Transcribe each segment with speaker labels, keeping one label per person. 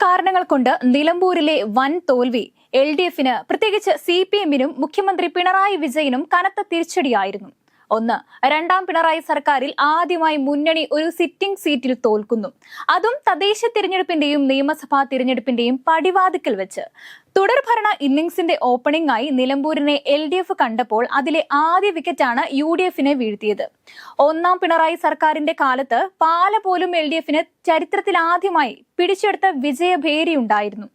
Speaker 1: കാരണങ്ങൾ കൊണ്ട് നിലമ്പൂരിലെ വൻ തോൽവി LDFന് പ്രത്യേകിച്ച് CPMനും മുഖ്യമന്ത്രി പിണറായി വിജയനും കനത്ത തിരിച്ചടിയായിരുന്നു. ഒന്ന്, രണ്ടാം പിണറായി സർക്കാരിൽ ആദ്യമായി മുന്നണി ഒരു സിറ്റിംഗ് സീറ്റിൽ തോൽക്കുന്നു. അതും തദ്ദേശ തിരഞ്ഞെടുപ്പിന്റെയും നിയമസഭാ തിരഞ്ഞെടുപ്പിന്റെയും പടിവാതിക്കൽ വെച്ച്. തുടർഭരണ ഇന്നിംഗ്സിന്റെ ഓപ്പണിംഗ് ആയി നിലമ്പൂരിനെ LDF കണ്ടപ്പോൾ അതിലെ ആദ്യ വിക്കറ്റാണ് UDFനെ വീഴ്ത്തിയത്. ഒന്നാം പിണറായി സർക്കാരിന്റെ കാലത്ത് പാല പോലും LDFന് ചരിത്രത്തിലാദ്യമായി പിടിച്ചെടുത്ത വിജയഭേരിയുണ്ടായിരുന്നു.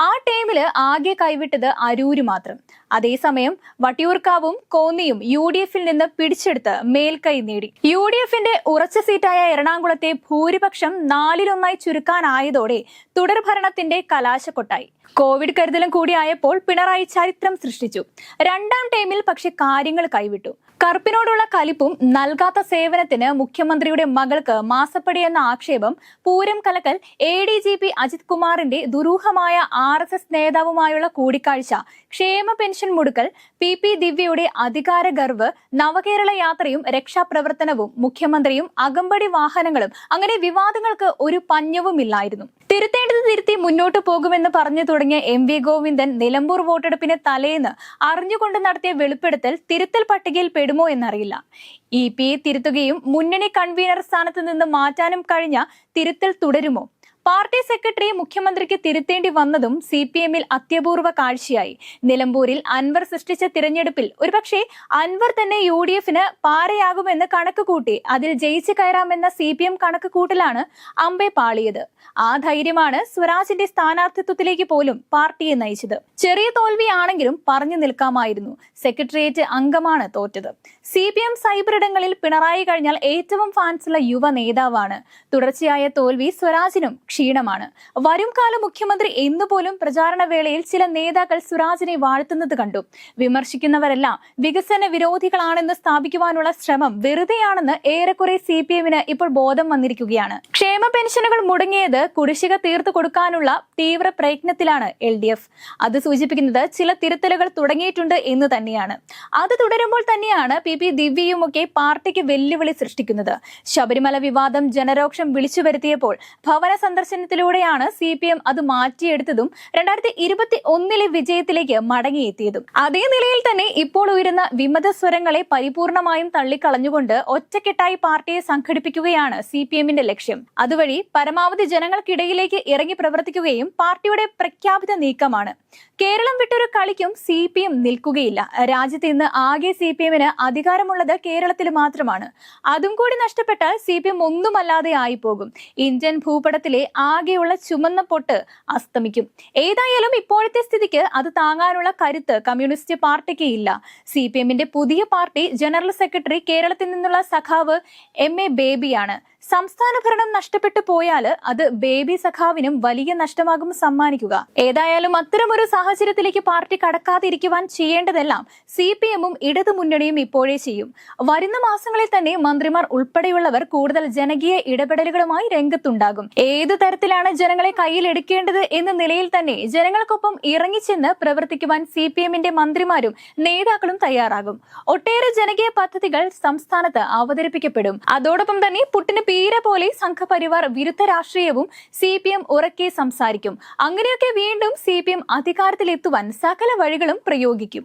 Speaker 1: ആ ടൈമില് ആകെ കൈവിട്ടത് അരൂര് മാത്രം. അതേസമയം വട്ടിയൂർക്കാവും കോന്നിയും UDFൽ നിന്ന് പിടിച്ചെടുത്ത് മേൽക്കൈ നേടി. UDFന്റെ ഉറച്ച സീറ്റായ എറണാകുളത്തെ ഭൂരിപക്ഷം 4-1 ചുരുക്കാനായതോടെ തുടർഭരണത്തിന്റെ കലാശക്കൊട്ടായി. കോവിഡ് കരുതലും കൂടിയായപ്പോൾ പിണറായി ചരിത്രം സൃഷ്ടിച്ചു. രണ്ടാം ടൈമിൽ പക്ഷെ കാര്യങ്ങൾ കൈവിട്ടു. കറുപ്പിനോടുള്ള കലിപ്പും നൽകാത്ത സേവനത്തിന് മുഖ്യമന്ത്രിയുടെ മകൾക്ക് മാസപ്പടി എന്ന ആക്ഷേപം, പൂരം കലക്കൽ, ADGP അജിത് കുമാറിന്റെ ദുരൂഹമായ RSS നേതാവുമായുള്ള കൂടിക്കാഴ്ച, ക്ഷേമ പെൻഷൻ മുടുക്കൽ, PP ദിവ്യയുടെ അധികാര ഗർവ്, നവകേരള യാത്രയും രക്ഷാപ്രവർത്തനവും മുഖ്യമന്ത്രിയും അകമ്പടി വാഹനങ്ങളും, അങ്ങനെ വിവാദങ്ങൾക്ക് ഒരു പഞ്ഞവുമില്ലായിരുന്നു. തിരുത്തേണ്ടത് തിരുത്തി മുന്നോട്ട് പോകുമെന്ന് പറഞ്ഞു തുടങ്ങിയ MV ഗോവിന്ദൻ നിലമ്പൂർ വോട്ടെടുപ്പിന് തലേന്ന് അറിഞ്ഞുകൊണ്ട് നടത്തിയ വെളിപ്പെടുത്തൽ തിരുത്തൽ പട്ടികയിൽ പെടുമോ എന്നറിയില്ല. EP തിരുത്തുകയും മുന്നണി കൺവീനർ സ്ഥാനത്ത് നിന്ന് മാറ്റാനും കഴിഞ്ഞ തിരുത്തൽ തുടരുമോ? പാർട്ടി സെക്രട്ടറി മുഖ്യമന്ത്രിക്ക് തിരുത്തേണ്ടി വന്നതും CPMൽ അത്യപൂർവ കാഴ്ചയായി. നിലമ്പൂരിൽ അൻവർ സൃഷ്ടിച്ച തിരഞ്ഞെടുപ്പിൽ ഒരുപക്ഷെ അൻവർ തന്നെ UDFന് പാരയാകുമെന്ന് കണക്ക് കൂട്ടി അതിൽ ജയിച്ചു കയറാമെന്ന CPM കണക്ക് കൂട്ടലാണ് അമ്പെ പാളിയത്. ആ ധൈര്യമാണ് സ്വരാജിന്റെ സ്ഥാനാർത്ഥിത്വത്തിലേക്ക് പോലും പാർട്ടിയെ നയിച്ചത്. ചെറിയ തോൽവിയാണെങ്കിലും പറഞ്ഞു നിൽക്കാമായിരുന്നു. സെക്രട്ടേറിയറ്റ് അംഗമാണ് തോറ്റത്. CPM സൈബറിടങ്ങളിൽ പിണറായി കഴിഞ്ഞാൽ ഏറ്റവും ഫാൻസുള്ള യുവ നേതാവാണ്. തുടർച്ചയായ തോൽവി സ്വരാജിനും ക്ഷീണമാണ്. വരും കാല മുഖ്യമന്ത്രി എന്നുപോലും പ്രചാരണ വേളയിൽ ചില നേതാക്കൾ സ്വരാജിനെ വാഴ്ത്തുന്നത് കണ്ടു. വിമർശിക്കുന്നവരെല്ലാം വികസന വിരോധികളാണെന്ന് സ്ഥാപിക്കുവാനുള്ള ശ്രമം വെറുതെയാണെന്ന് ഏറെക്കുറെ CPMന് ഇപ്പോൾ ബോധം വന്നിരിക്കുകയാണ്. ക്ഷേമ പെൻഷനുകൾ മുടങ്ങിയത് കുടിശ്ശിക തീർത്തു കൊടുക്കാനുള്ള തീവ്ര പ്രയത്നത്തിലാണ് LDF. അത് സൂചിപ്പിക്കുന്നത് ചില തിരുത്തലുകൾ തുടങ്ങിയിട്ടുണ്ട് എന്ന് തന്നെയാണ്. അത് തുടരുമ്പോൾ തന്നെയാണ് PP ദിവ്യയുമൊക്കെ പാർട്ടിക്ക് വെല്ലുവിളി സൃഷ്ടിക്കുന്നത്. ശബരിമല വിവാദം ജനരോക്ഷം വിളിച്ചു വരുത്തിയപ്പോൾ ഭവന സന്ദർശനത്തിലൂടെയാണ് CPM അത് മാറ്റിയെടുത്തതും 2021 വിജയത്തിലേക്ക് മടങ്ങിയെത്തിയതും. അതേ നിലയിൽ തന്നെ ഇപ്പോൾ ഉയരുന്ന വിമത സ്വരങ്ങളെ പരിപൂർണമായും തള്ളിക്കളഞ്ഞുകൊണ്ട് ഒറ്റക്കെട്ടായി പാർട്ടിയെ സംഘടിപ്പിക്കുകയാണ് CPMന്റെ ലക്ഷ്യം. അതുവഴി പരമാവധി ജനങ്ങൾക്കിടയിലേക്ക് ഇറങ്ങി പ്രവർത്തിക്കുകയും പാർട്ടിയുടെ പ്രഖ്യാപിത നീക്കമാണ്. കേരളം വിട്ടൊരു കളിക്കും CPM നിൽക്കുകയില്ല. രാജ്യത്ത് ഇന്ന് ആകെ CPMന് അധികാരമുള്ളത് കേരളത്തിൽ മാത്രമാണ്. അതും കൂടി നഷ്ടപ്പെട്ടാൽ CPM ഒന്നുമല്ലാതെ ആയി പോകും. ഇന്ത്യൻ ഭൂപടത്തിലെ ആകെയുള്ള ചുമന്ന പൊട്ട് അസ്തമിക്കും. ഏതായാലും ഇപ്പോഴത്തെ സ്ഥിതിക്ക് അത് താങ്ങാനുള്ള കരുത്ത് കമ്മ്യൂണിസ്റ്റ് പാർട്ടിക്ക് ഇല്ല. CPMന്റെ പുതിയ പാർട്ടി ജനറൽ സെക്രട്ടറി കേരളത്തിൽ നിന്നുള്ള സഖാവ് MA ബേബിയാണ്. സംസ്ഥാന ഭരണം നഷ്ടപ്പെട്ടു പോയാൽ അത് ബേബി സഖാവിനും വലിയ നഷ്ടമാകും സമ്മാനിക്കുക. ഏതായാലും അത്തരമൊരു സാഹചര്യത്തിലേക്ക് പാർട്ടി കടക്കാതിരിക്കുവാൻ ചെയ്യേണ്ടതെല്ലാം CPMും ഇടതു മുന്നണിയും ഇപ്പോഴേ ചെയ്യും. വരുന്ന മാസങ്ങളിൽ തന്നെ മന്ത്രിമാർ ഉൾപ്പെടെയുള്ളവർ കൂടുതൽ ജനകീയ ഇടപെടലുകളുമായി രംഗത്തുണ്ടാകും. ഏതു തരത്തിലാണ് ജനങ്ങളെ കയ്യിലെടുക്കേണ്ടത് എന്ന നിലയിൽ തന്നെ ജനങ്ങൾക്കൊപ്പം ഇറങ്ങിച്ചെന്ന് പ്രവർത്തിക്കുവാൻ CPMന്റെ മന്ത്രിമാരും നേതാക്കളും തയ്യാറാകും. ഒട്ടേറെ ജനകീയ പദ്ധതികൾ സംസ്ഥാനത്ത് അവതരിപ്പിക്കപ്പെടും. അതോടൊപ്പം തന്നെ പുട്ടിന് പീര പോലെ സംഘപരിവാർ വിരുദ്ധ രാഷ്ട്രീയവും CPM ഉറക്കെ സംസാരിക്കും. അങ്ങനെയൊക്കെ വീണ്ടും CPM അധികാരത്തിലെത്തുവാൻ സകല വഴികളും പ്രയോഗിക്കും.